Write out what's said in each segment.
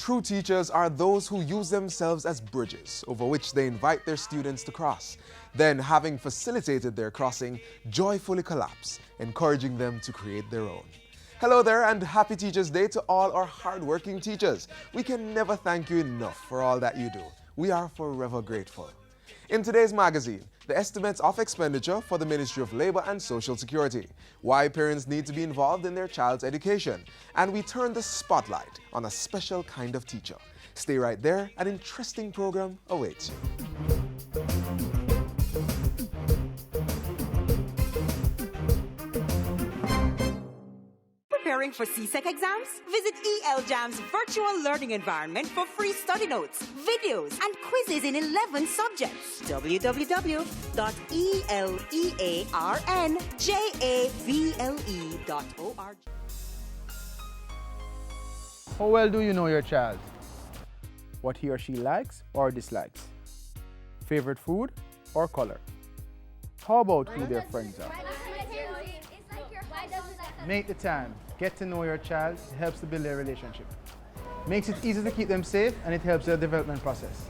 True teachers are those who use themselves as bridges over which they invite their students to cross. Then, having facilitated their crossing, joyfully collapse, encouraging them to create their own. Hello there and happy Teachers Day to all our hardworking teachers. We can never thank you enough for all that you do. We are forever grateful. In today's magazine, the estimates of expenditure for the Ministry of Labor and Social Security, why parents need to be involved in their child's education, and we turn the spotlight on a special kind of teacher. Stay right there, an interesting program awaits you. Preparing for CSEC exams? Visit ELJAM's virtual learning environment for free study notes, videos, and quizzes in 11 subjects. www.elearnjavle.org. How well do you know your child? What he or she likes or dislikes? Favorite food or color? How about who their friends are? Make the time. Get to know your child. It helps to build their relationship. Makes it easy to keep them safe, and it helps their development process.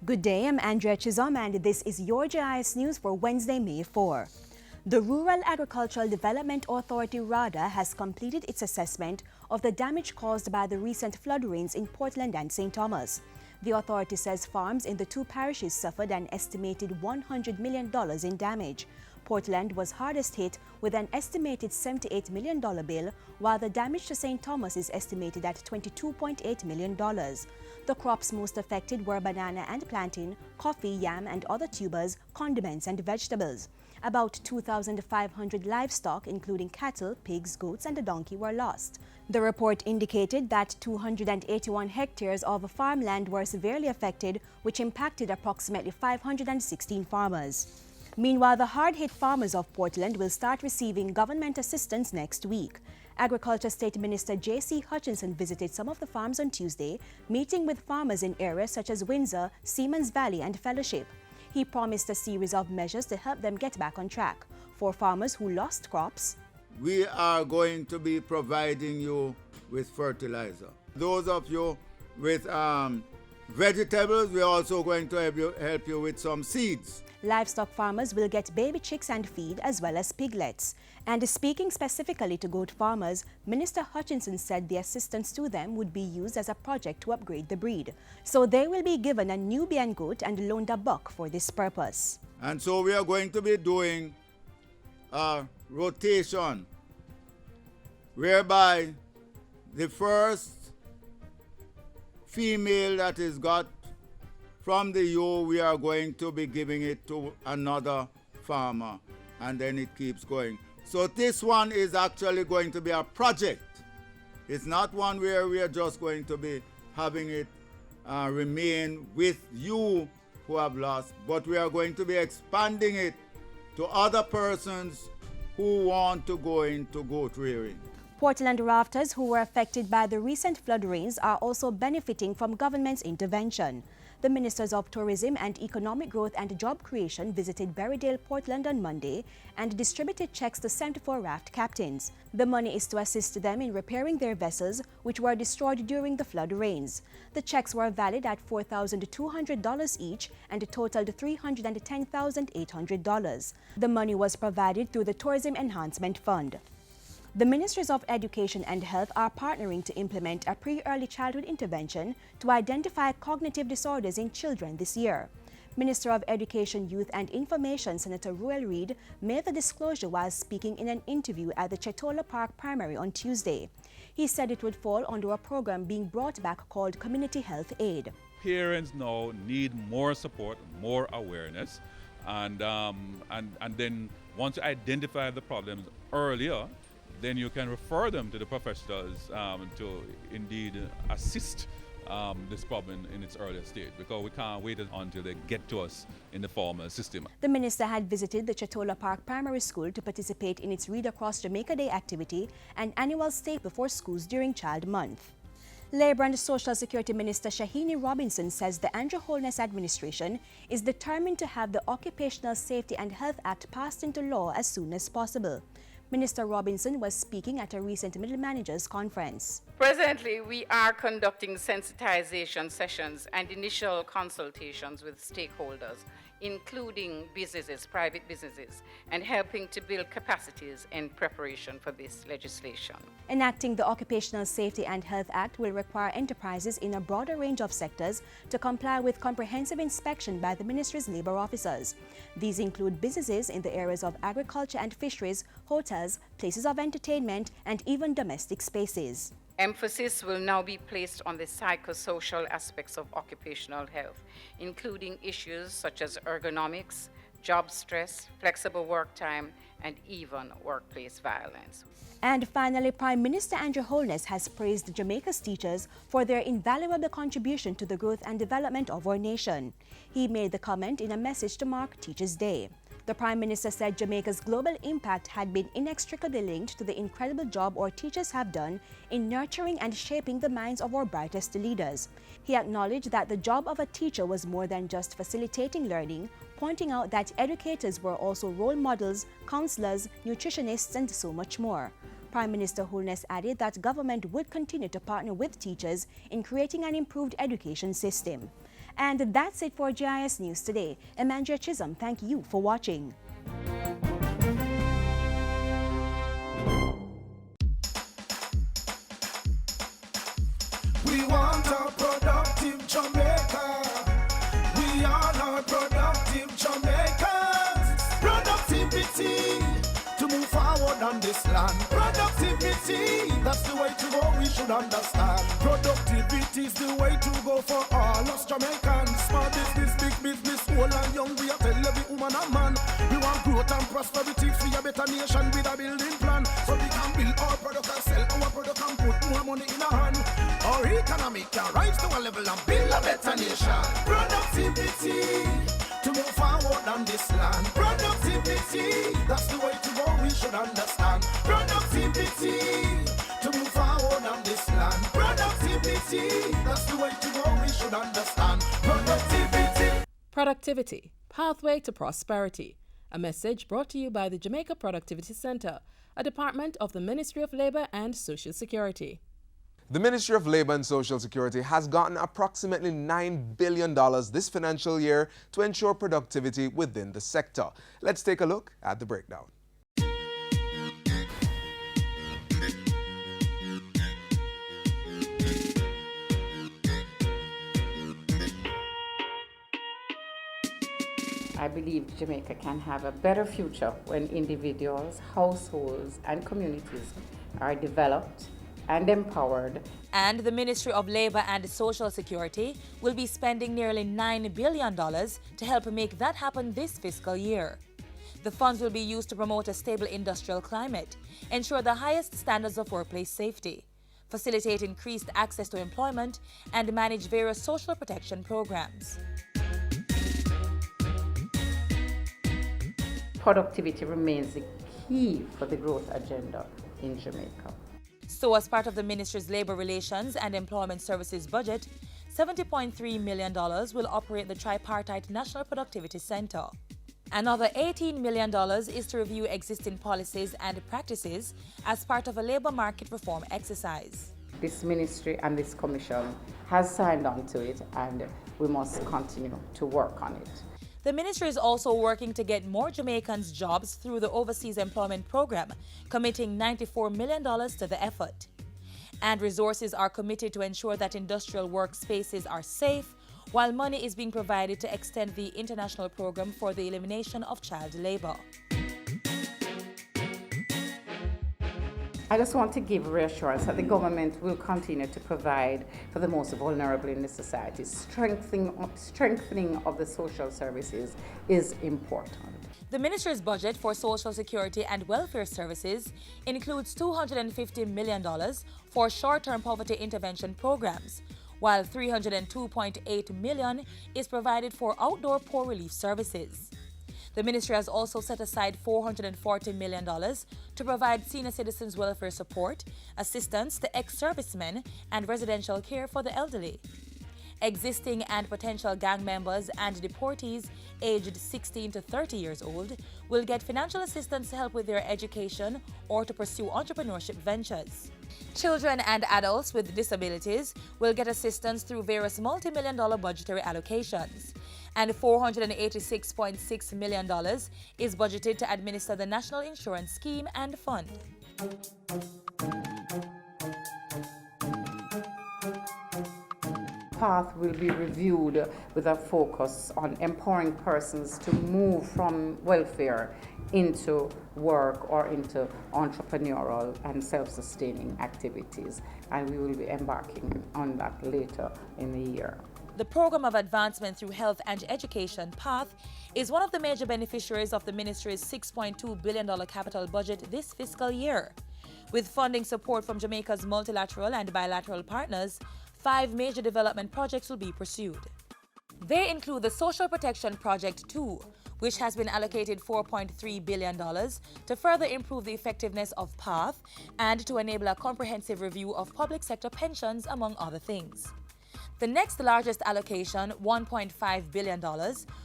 Good day, I'm Andrea Chizom, and this is your JIS News for Wednesday, May 4. The Rural Agricultural Development Authority, RADA, has completed its assessment of the damage caused by the recent flood rains in Portland and St. Thomas. The authority says farms in the two parishes suffered an estimated $100 million in damage. Portland was hardest hit with an estimated $78 million bill, while the damage to St. Thomas is estimated at $22.8 million. The crops most affected were banana and plantain, coffee, yam and other tubers, condiments and vegetables. About 2,500 livestock, including cattle, pigs, goats and a donkey, were lost. The report indicated that 281 hectares of farmland were severely affected, which impacted approximately 516 farmers. Meanwhile, the hard-hit farmers of Portland will start receiving government assistance next week. Agriculture State Minister J.C. Hutchinson visited some of the farms on Tuesday, meeting with farmers in areas such as Windsor, Seamans Valley and Fellowship. He promised a series of measures to help them get back on track. For farmers who lost crops, we are going to be providing you with fertilizer. Those of you with vegetables, we're also going to help you with some seeds. Livestock farmers will get baby chicks and feed as well as piglets. And speaking specifically to goat farmers, Minister Hutchinson said the assistance to them would be used as a project to upgrade the breed. So they will be given a Nubian goat and loaned a buck for this purpose. And so we are going to be doing a rotation whereby the first female that is got from the ewe, we are going to be giving it to another farmer, and then it keeps going. So this one is actually going to be a project. It's not one where we are just going to be having it remain with you who have lost, but we are going to be expanding it to other persons who want to go into goat rearing. Portland rafters who were affected by the recent flood rains are also benefiting from government's intervention. The Ministers of Tourism and Economic Growth and Job Creation visited Berrydale, Portland on Monday and distributed checks to 74 raft captains. The money is to assist them in repairing their vessels, which were destroyed during the flood rains. The checks were valid at $4,200 each and totaled $310,800. The money was provided through the Tourism Enhancement Fund. The Ministries of Education and Health are partnering to implement a pre-early childhood intervention to identify cognitive disorders in children this year. Minister of Education, Youth and Information Senator Ruel Reid made the disclosure while speaking in an interview at the Chetola Park Primary on Tuesday. He said it would fall under a program being brought back called Community Health Aid. Parents now need more support, more awareness, and then once you identify the problems earlier, then you can refer them to the professionals to indeed assist this problem in its earlier stage, because we can't wait until they get to us in the formal system. The minister had visited the Chetola Park Primary School to participate in its Read Across Jamaica Day activity, an annual stay before schools during Child Month. Labour and Social Security Minister Shahini Robinson says the Andrew Holness administration is determined to have the Occupational Safety and Health Act passed into law as soon as possible. Minister Robinson was speaking at a recent Middle Managers Conference. Presently, we are conducting sensitization sessions and initial consultations with stakeholders, including businesses, private businesses, and helping to build capacities in preparation for this legislation. Enacting the Occupational Safety and Health Act will require enterprises in a broader range of sectors to comply with comprehensive inspection by the Ministry's labour officers. These include businesses in the areas of agriculture and fisheries, hotels, places of entertainment, and even domestic spaces. Emphasis will now be placed on the psychosocial aspects of occupational health, including issues such as ergonomics, job stress, flexible work time, and even workplace violence. And finally, Prime Minister Andrew Holness has praised Jamaica's teachers for their invaluable contribution to the growth and development of our nation. He made the comment in a message to mark Teachers' Day. The Prime Minister said Jamaica's global impact had been inextricably linked to the incredible job our teachers have done in nurturing and shaping the minds of our brightest leaders. He acknowledged that the job of a teacher was more than just facilitating learning, pointing out that educators were also role models, counselors, nutritionists, and so much more. Prime Minister Holness added that government would continue to partner with teachers in creating an improved education system. And that's it for GIS News today. I'm Andrea Chisholm. Thank you for watching. We want a productive Jamaica. We are not productive Jamaicans. Productivity to move forward on this land. Productivity, that's the way to go, we should understand. Productivity is the way to go for all us Jamaicans. Small business, big business, old and young, we are tell every woman and man. We want growth and prosperity for a better nation with a building plan. So we can build our product and sell our product and put more money in our hand. Our economy can rise to a level and build a better nation. Productivity to move forward on this land. Productivity, that's the way to go, we should understand. Productivity to move forward on this land. Productivity, that's the way to go, we should understand. Productivity. Productivity, Pathway to Prosperity. A message brought to you by the Jamaica Productivity Center, a department of the Ministry of Labour and Social Security. The Ministry of Labour and Social Security has gotten approximately $9 billion this financial year to ensure productivity within the sector. Let's take a look at the breakdown. I believe Jamaica can have a better future when individuals, households, and communities are developed and empowered. And the Ministry of Labour and Social Security will be spending nearly $9 billion to help make that happen this fiscal year. The funds will be used to promote a stable industrial climate, ensure the highest standards of workplace safety, facilitate increased access to employment, and manage various social protection programs. Productivity remains the key for the growth agenda in Jamaica. So as part of the Ministry's Labour Relations and Employment Services budget, $70.3 million will operate the Tripartite National Productivity Center. Another $18 million is to review existing policies and practices as part of a labour market reform exercise. This ministry and this commission has signed on to it, and we must continue to work on it. The ministry is also working to get more Jamaicans jobs through the Overseas Employment Program, committing $94 million to the effort. And resources are committed to ensure that industrial workspaces are safe, while money is being provided to extend the international program for the elimination of child labour. I just want to give reassurance that the government will continue to provide for the most vulnerable in the society. Strengthening of the social services is important. The Ministry's budget for Social Security and Welfare Services includes $250 million for short-term poverty intervention programs, while $302.8 million is provided for outdoor poor relief services. The ministry has also set aside $440 million to provide senior citizens welfare support, assistance to ex-servicemen, and residential care for the elderly. Existing and potential gang members and deportees aged 16 to 30 years old will get financial assistance to help with their education or to pursue entrepreneurship ventures. Children and adults with disabilities will get assistance through various multi-million-dollar budgetary allocations. And $486.6 million is budgeted to administer the National Insurance Scheme and Fund. Path will be reviewed with a focus on empowering persons to move from welfare into work or into entrepreneurial and self-sustaining activities, and we will be embarking on that later in the year. The Program of Advancement through Health and Education, PATH, is one of the major beneficiaries of the ministry's $6.2 billion capital budget this fiscal year. With funding support from Jamaica's multilateral and bilateral partners, 5 major development projects will be pursued. They include the Social Protection Project 2, which has been allocated $4.3 billion to further improve the effectiveness of PATH and to enable a comprehensive review of public sector pensions, among other things. The next largest allocation, $1.5 billion,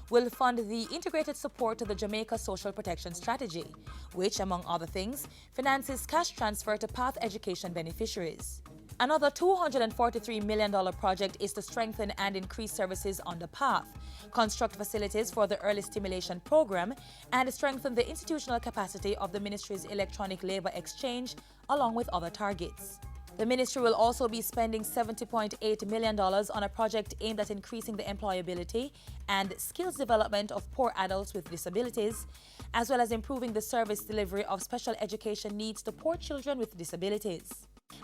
will fund the integrated support to the Jamaica Social Protection Strategy, which, among other things, finances cash transfer to PATH education beneficiaries. Another $243 million project is to strengthen and increase services on the PATH, construct facilities for the Early Stimulation Program, and strengthen the institutional capacity of the ministry's electronic labor exchange, along with other targets. The ministry will also be spending $70.8 million on a project aimed at increasing the employability and skills development of poor adults with disabilities, as well as improving the service delivery of special education needs to poor children with disabilities.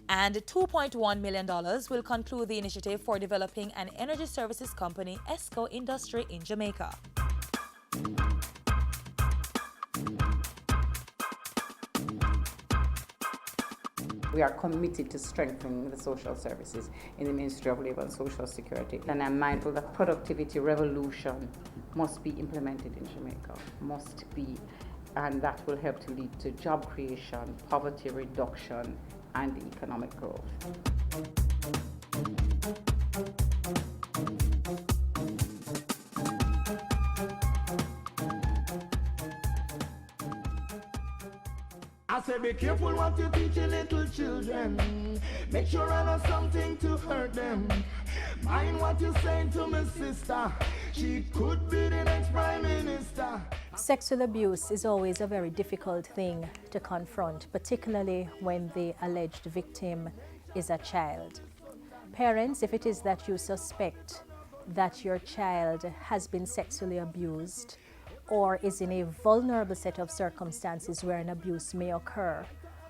And $2.1 million will conclude the initiative for developing an energy services company, ESCO industry in Jamaica. We are committed to strengthening the social services in the Ministry of Labour and Social Security. And I'm mindful that productivity revolution must be implemented in Jamaica, and that will help to lead to job creation, poverty reduction, and economic growth. I say be careful what you teach your little children. Make sure I know something to hurt them. Mind what you saying to my sister. She could be the next Prime Minister. Sexual abuse is always a very difficult thing to confront, particularly when the alleged victim is a child. Parents, if it is that you suspect that your child has been sexually abused or is in a vulnerable set of circumstances where an abuse may occur,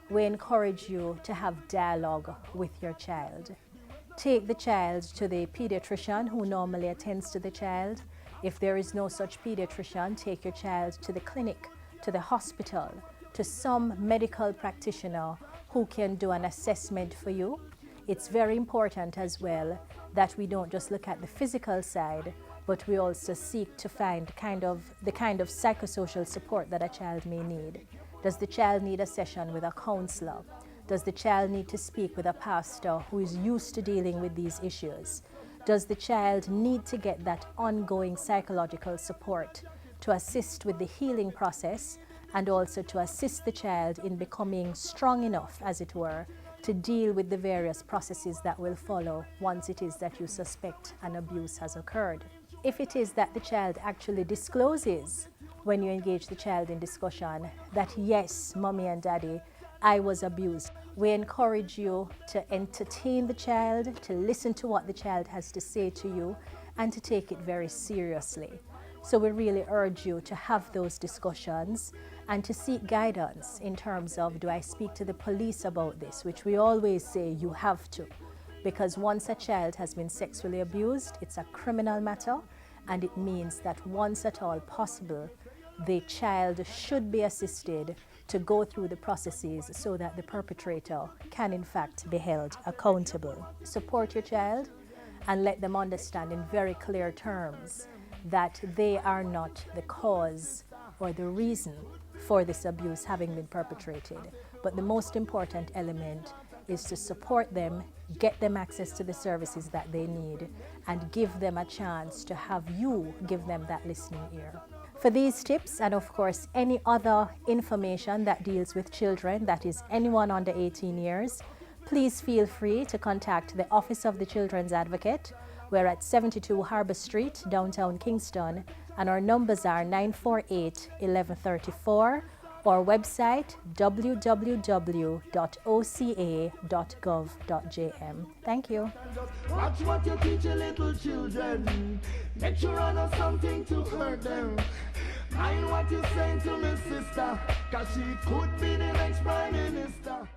we encourage you to have dialogue with your child. Take the child to the pediatrician who normally attends to the child. If there is no such pediatrician, take your child to the clinic, to the hospital, to some medical practitioner who can do an assessment for you. It's very important as well that we don't just look at the physical side, but we also seek to find the kind of psychosocial support that a child may need. Does the child need a session with a counselor? Does the child need to speak with a pastor who is used to dealing with these issues? Does the child need to get that ongoing psychological support to assist with the healing process and also to assist the child in becoming strong enough, as it were, to deal with the various processes that will follow once it is that you suspect an abuse has occurred? If it is that the child actually discloses when you engage the child in discussion that, yes, mommy and daddy, I was abused, we encourage you to entertain the child, to listen to what the child has to say to you, and to take it very seriously. So we really urge you to have those discussions and to seek guidance in terms of, do I speak to the police about this, which we always say you have to, because once a child has been sexually abused, it's a criminal matter, and it means that once at all possible, the child should be assisted to go through the processes so that the perpetrator can in fact be held accountable. Support your child and let them understand in very clear terms that they are not the cause or the reason for this abuse having been perpetrated. But the most important element is to support them, get them access to the services that they need, and give them a chance to have you give them that listening ear. For these tips and of course any other information that deals with children, that is anyone under 18 years, please feel free to contact the Office of the Children's Advocate. We're at 72 Harbour Street, downtown Kingston, and our numbers are 948-1134, or website www.oca.gov.jm. Thank you. Watch what you teach your little children. Make sure I know something to hurt them. Mind what you say to me sister, cause she could be the next Prime Minister.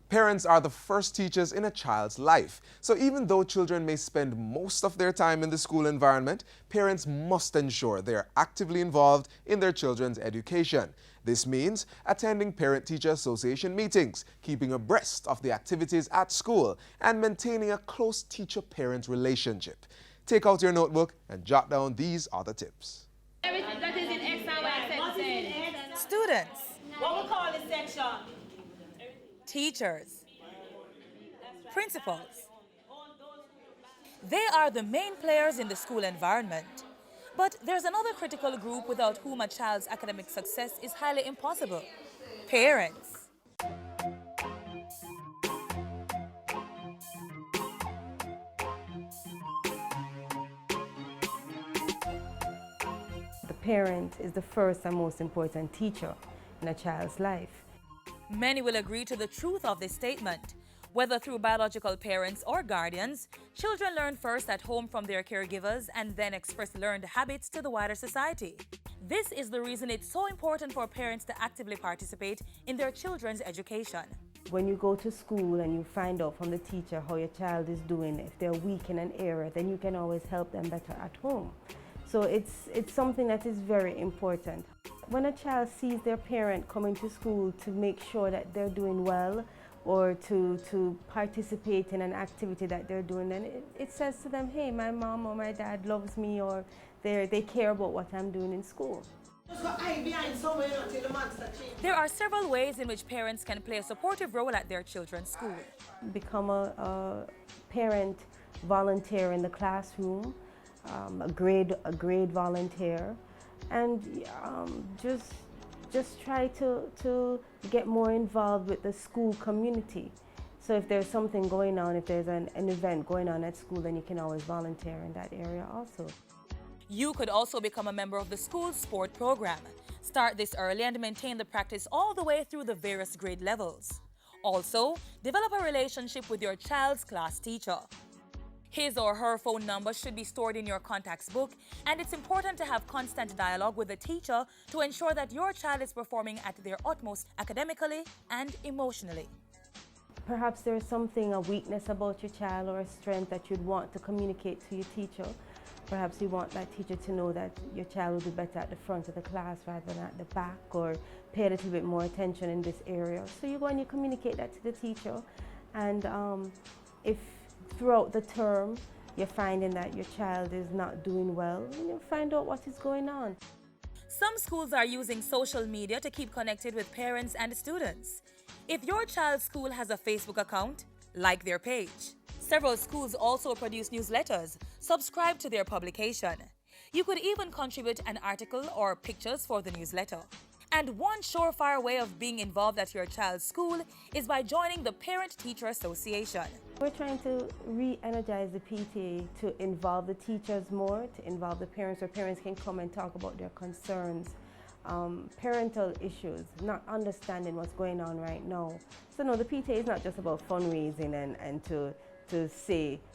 Parents are the first teachers in a child's life. So even though children may spend most of their time in the school environment, parents must ensure they are actively involved in their children's education. This means attending Parent-Teacher Association meetings, keeping abreast of the activities at school, and maintaining a close teacher-parent relationship. Take out your notebook and jot down these other tips. Everything that is in X and Y section. Students, What we call this section? teachers, principals. They are the main players in the school environment. But there's another critical group without whom a child's academic success is highly impossible: parents. The parent is the first and most important teacher in a child's life. Many will agree to the truth of this statement. Whether through biological parents or guardians, children learn first at home from their caregivers and then express learned habits to the wider society. This is the reason it's so important for parents to actively participate in their children's education. When you go to school and you find out from the teacher how your child is doing, if they're weak in an area, then you can always help them better at home. So it's something that is very important. When a child sees their parent coming to school to make sure that they're doing well, or to participate in an activity that they're doing, then it says to them, hey, my mom or my dad loves me, or they care about what I'm doing in school. There are several ways in which parents can play a supportive role at their children's school. Become a parent volunteer in the classroom, a grade volunteer, and just try to get more involved with the school community. So if there's something going on, if there's an event going on at school, then you can always volunteer in that area also. You could also become a member of the school's sport program. Start this early and maintain the practice all the way through the various grade levels. Also, develop a relationship with your child's class teacher. His or her phone number should be stored in your contacts book, and it's important to have constant dialogue with the teacher to ensure that your child is performing at their utmost academically and emotionally. Perhaps there's something, a weakness about your child or a strength that you'd want to communicate to your teacher. Perhaps you want that teacher to know that your child will be better at the front of the class rather than at the back, or pay a little bit more attention in this area. So you go and you communicate that to the teacher, and if throughout the term you're finding that your child is not doing well, you find out what is going on. Some schools are using social media to keep connected with parents and students. If your child's school has a Facebook account, like their page. Several schools also produce newsletters. Subscribe to their publication. You could even contribute an article or pictures for the newsletter. And one surefire way of being involved at your child's school is by joining the Parent-Teacher Association. We're trying to re-energize the PTA to involve the teachers more, to involve the parents, where parents can come and talk about their concerns, parental issues, not understanding what's going on right now. So no, the PTA is not just about fundraising and to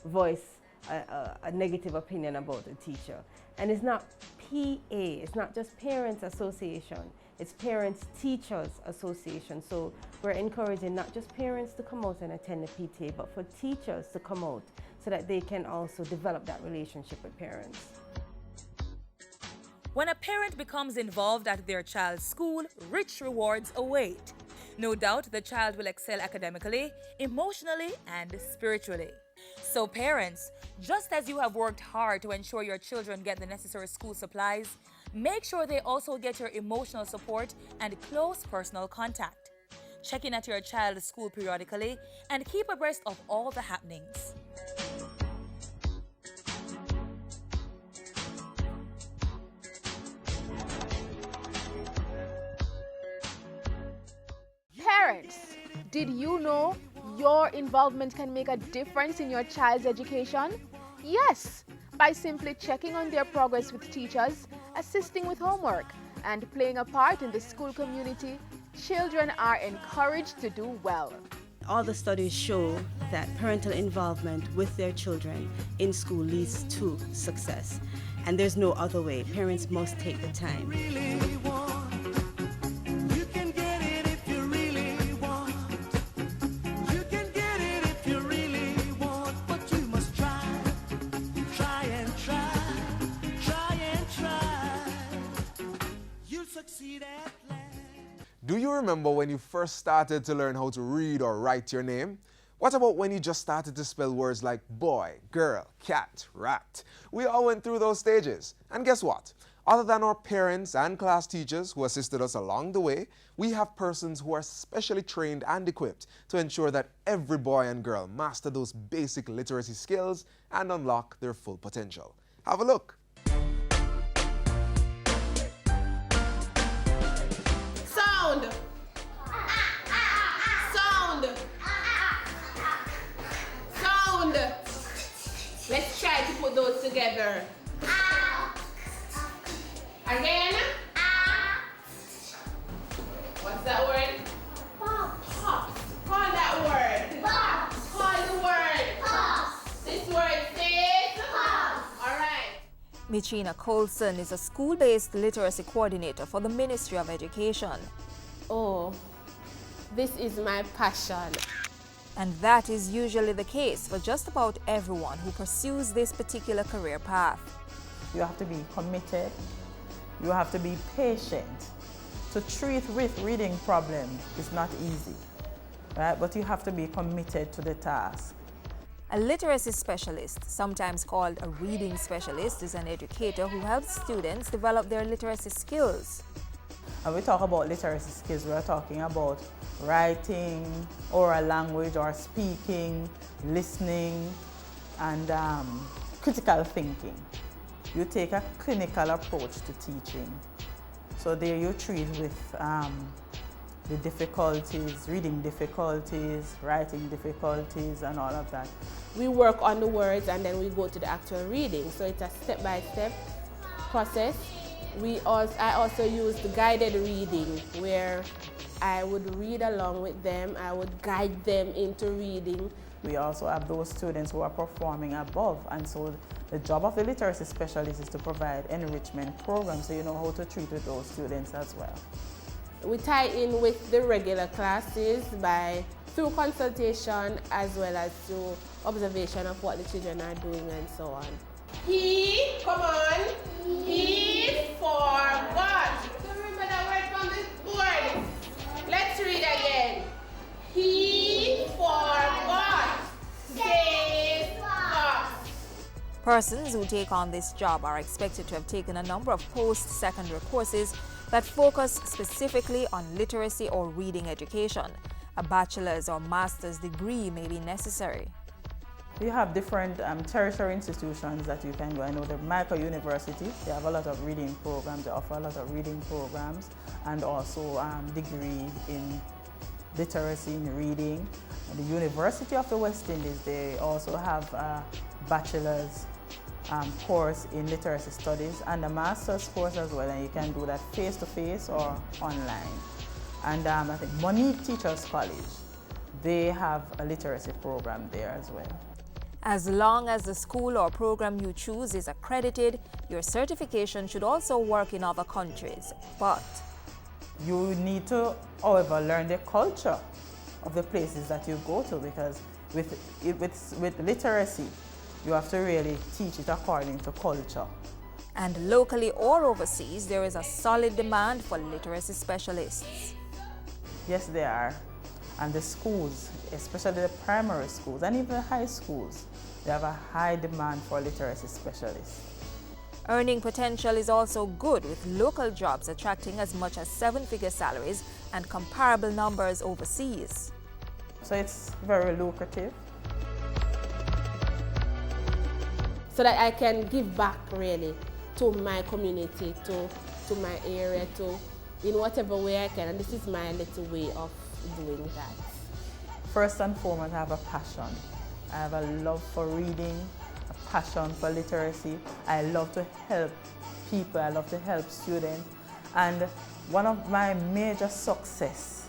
voice a negative opinion about the teacher. And it's not PA, it's not just Parents Association, it's Parents Teachers Association. So we're encouraging not just parents to come out and attend the PTA, but for teachers to come out so that they can also develop that relationship with parents. When a parent becomes involved at their child's school, rich rewards await. No doubt the child will excel academically, emotionally, and spiritually. So parents, just as you have worked hard to ensure your children get the necessary school supplies, Make sure they also get your emotional support and close personal contact. Check in at your child's school periodically and keep abreast of all the happenings. Parents, did you know your involvement can make a difference in your child's education? Yes, by simply checking on their progress with teachers, assisting with homework, and playing a part in the school community, children are encouraged to do well. All the studies show that parental involvement with their children in school leads to success. And there's no other way. Parents must take the time. Do you remember when you first started to learn how to read or write your name? What about when you just started to spell words like boy, girl, cat, rat? We all went through those stages. And guess what? Other than our parents and class teachers who assisted us along the way, we have persons who are specially trained and equipped to ensure that every boy and girl master those basic literacy skills and unlock their full potential. Have a look. Sound. Sound. Sound. Let's try to put those together. Again. What's that word? Pops. Pops. Call that word. Pops. Call the word. Pops. This word says pops. All right. Michina Colson is a school-based literacy coordinator for the Ministry of Education. Oh, this is my passion. And that is usually the case for just about everyone who pursues this particular career path. You have to be committed. You have to be patient. To treat with reading problems is not easy, right? But you have to be committed to the task. A literacy specialist, sometimes called a reading specialist, is an educator who helps students develop their literacy skills. And we talk about literacy skills, we're talking about writing, oral language or speaking, listening, and critical thinking. You take a clinical approach to teaching. So there you treat with the difficulties, reading difficulties, writing difficulties, and all of that. We work on the words and then we go to the actual reading. So it's a step-by-step process. I also use the guided reading where I would read along with them. I would guide them into reading. We also have those students who are performing above, and so the job of the literacy specialist is to provide enrichment programs so you know how to treat with those students as well. We tie in with the regular classes through consultation as well as through observation of what the children are doing and so on. He, come on, he forgot. So remember that word from this board. Let's read again. He forgot. Says us. Persons who take on this job are expected to have taken a number of post-secondary courses that focus specifically on literacy or reading education. A bachelor's or master's degree may be necessary. You have different tertiary institutions that you can go. I know the Jamaica University, they have a lot of reading programs, they offer a lot of reading programs, and also degree in literacy in reading. And the University of the West Indies, they also have a bachelor's course in literacy studies and a master's course as well, and you can do that face-to-face or online. And I think Monique Teachers College, they have a literacy program there as well. As long as the school or program you choose is accredited, your certification should also work in other countries. But you need to, however, learn the culture of the places that you go to, because with literacy, you have to really teach it according to culture. And locally or overseas, there is a solid demand for literacy specialists. Yes, there are. And the schools, especially the primary schools and even the high schools, they have a high demand for literacy specialists. Earning potential is also good, with local jobs attracting as much as 7-figure salaries and comparable numbers overseas. So it's very lucrative. So that I can give back really to my community, to my area, in whatever way I can. And this is my little way of doing that. First and foremost, I have a passion. I have a love for reading, a passion for literacy. I love to help people, I love to help students. And one of my major success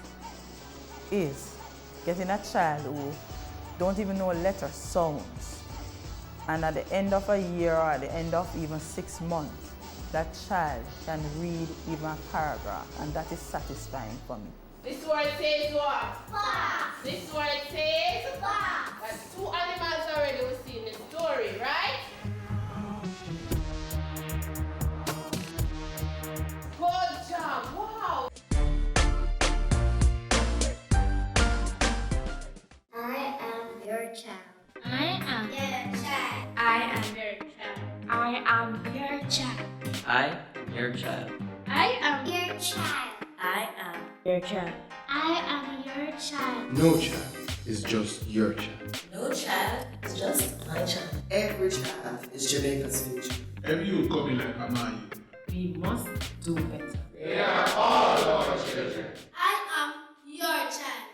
is getting a child who don't even know letter sounds. And at the end of a year or at the end of even 6 months, that child can read even a paragraph, and that is satisfying for me. This word says what? Fox. This word says fox. That's 2 animals already we see in the story, right? Good job. Wow. I am your child. I am Your child. I am your child. I am your child. I am your child. I am Your child. I am Your child. I am your child. No child is just your child. No child is just my child. Every child is Jamaica's future. Every youth coming like Mama, We must do better. they are all our children. I am your child.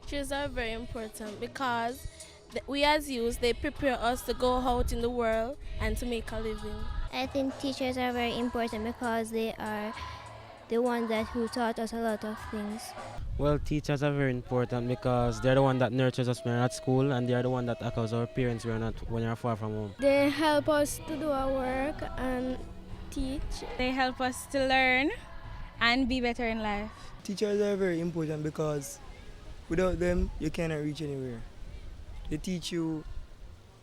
Teachers are very important because we as youth, they prepare us to go out in the world and to make a living. I think teachers are very important because they are the ones who taught us a lot of things. Well, teachers are very important because they're the one that nurtures us when we're at school, and they're the one that echoes our parents when we're far from home. They help us to do our work and teach. They help us to learn and be better in life. Teachers are very important because without them, you cannot reach anywhere. They teach you,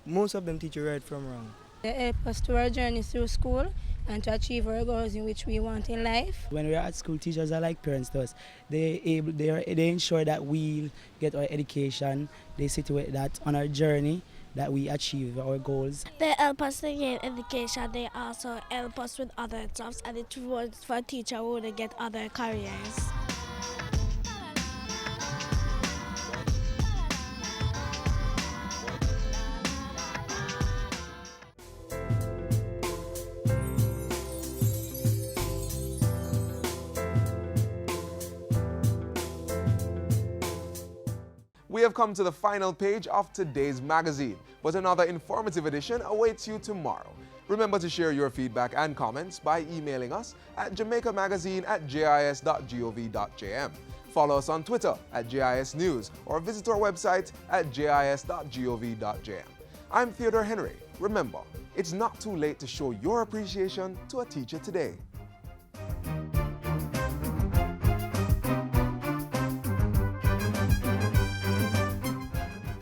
most of them teach you right from wrong. They help us to our journey through school and to achieve our goals in which we want in life. When we're at school, teachers are like parents to us. They ensure that we get our education. They situate that on our journey, that we achieve our goals. They help us to get education. They also help us with other jobs, and it's for a teacher who would get other careers. We have come to the final page of today's magazine, but another informative edition awaits you tomorrow. Remember to share your feedback and comments by emailing us at jamaicamagazine@jis.gov.jm. Follow us on Twitter at JIS News or visit our website at jis.gov.jm. I'm Theodore Henry. Remember, it's not too late to show your appreciation to a teacher today.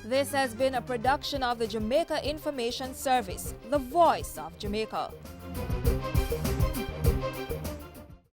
This has been a production of the Jamaica Information Service, the voice of Jamaica.